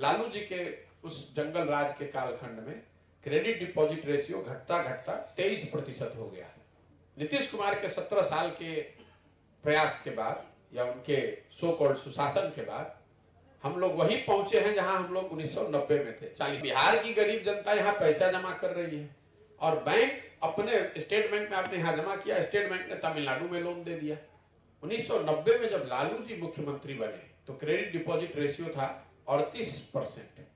लालू जी के उस जंगल राज के कालखंड में क्रेडिट डिपॉजिट रेशियो घटता घटता 23% हो गया। नीतीश कुमार के 17 साल के प्रयास के बाद या उनके सो कॉल्ड सुशासन के बाद हम लोग वही पहुंचे हैं जहां हम लोग 1990 में थे। 40 बिहार की गरीब जनता यहां पैसा जमा कर रही है और बैंक अपने स्टेट बैंक में आपने यहां जमा किया, स्टेट बैंक ने तमिलनाडु में लोन दे दिया। 1990 में जब लालू जी मुख्यमंत्री बने तो क्रेडिट डिपॉजिट रेशियो था 38%।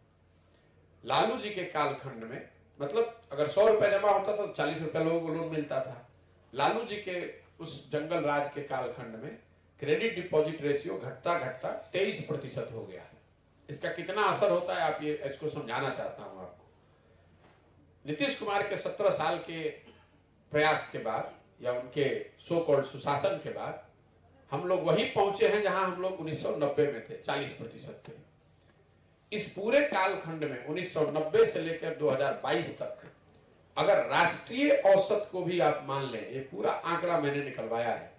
लालू जी के कालखंड में मतलब अगर 100 रुपए जमा होता तो 40 रुपए लोगों को लोन मिलता था। लालू जी के उस जंगल राज के कालखंड में क्रेडिट डिपॉजिट रेशियो घटता घटता 23% हो गया। इसका कितना असर होता है आप ये इसको समझाना चाहता हूं आपको। नीतीश कुमार के 17 साल के प्रयास के बाद या उनके सो कॉल्ड सुशासन के बाद हम लोग वही पहुंचे हैं जहां हम लोग 1990 में थे, 40% थे। इस पूरे कालखंड में 1990 से लेकर 2022 तक अगर राष्ट्रीय औसत को भी आप मान लें, ये पूरा आंकड़ा मैंने निकलवाया है,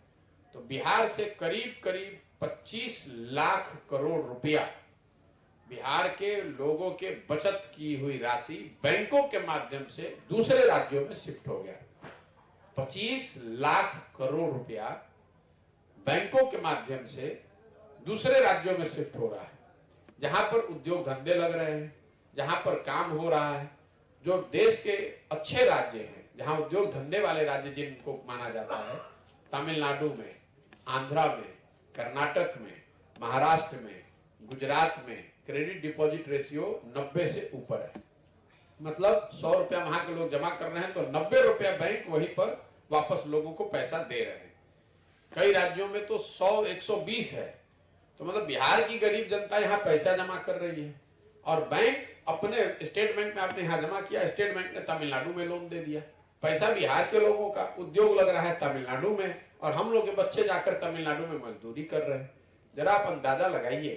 तो बिहार से करीब करीब 25 लाख करोड़ रुपया बिहार के लोगों के बचत की हुई राशि बैंकों के माध्यम से दूसरे राज्यों में शिफ्ट हो गया। 25 लाख करोड़ रुपया बैंकों के माध्यम से दूसरे राज्यों में शिफ्ट हो रहा है, जहां पर उद्योग धंधे लग रहे हैं, जहां पर काम हो रहा है। जो देश के अच्छे राज्य हैं, जहां उद्योग धंधे वाले राज्य जिनको माना जाता है, तमिलनाडु में, आंध्रा में, कर्नाटक में, महाराष्ट्र में, गुजरात में क्रेडिट डिपॉजिट रेशियो 90 से ऊपर है। मतलब 100 रुपया वहां के लोग जमा कर रहे हैं तो 90 रुपया बैंक वहीं पर वापस लोगों को पैसा दे रहे हैं। कई राज्यों में तो 100-120 है। तो मतलब बिहार की गरीब जनता यहां पैसा जमा कर रही है और बैंक अपने स्टेट बैंक में आपने यहां जमा किया, स्टेट बैंक ने तमिलनाडु में लोन दे दिया। पैसा बिहार के लोगों का, उद्योग लग रहा है तमिलनाडु में और हम लोग के बच्चे जाकर तमिलनाडु में मजदूरी कर रहे हैं। जरा आप अंदाजा लगाइए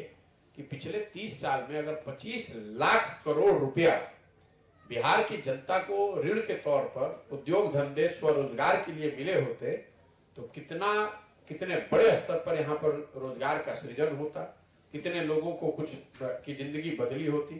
कि पिछले 30 साल में अगर 25 लाख करोड़ रुपया बिहार की जनता को ऋण के तौर पर उद्योग धंधे स्वरोजगार के लिए मिले होते तो कितने बड़े स्तर पर यहाँ पर रोजगार का सृजन होता, कितने लोगों को कुछ की जिंदगी बदली होती।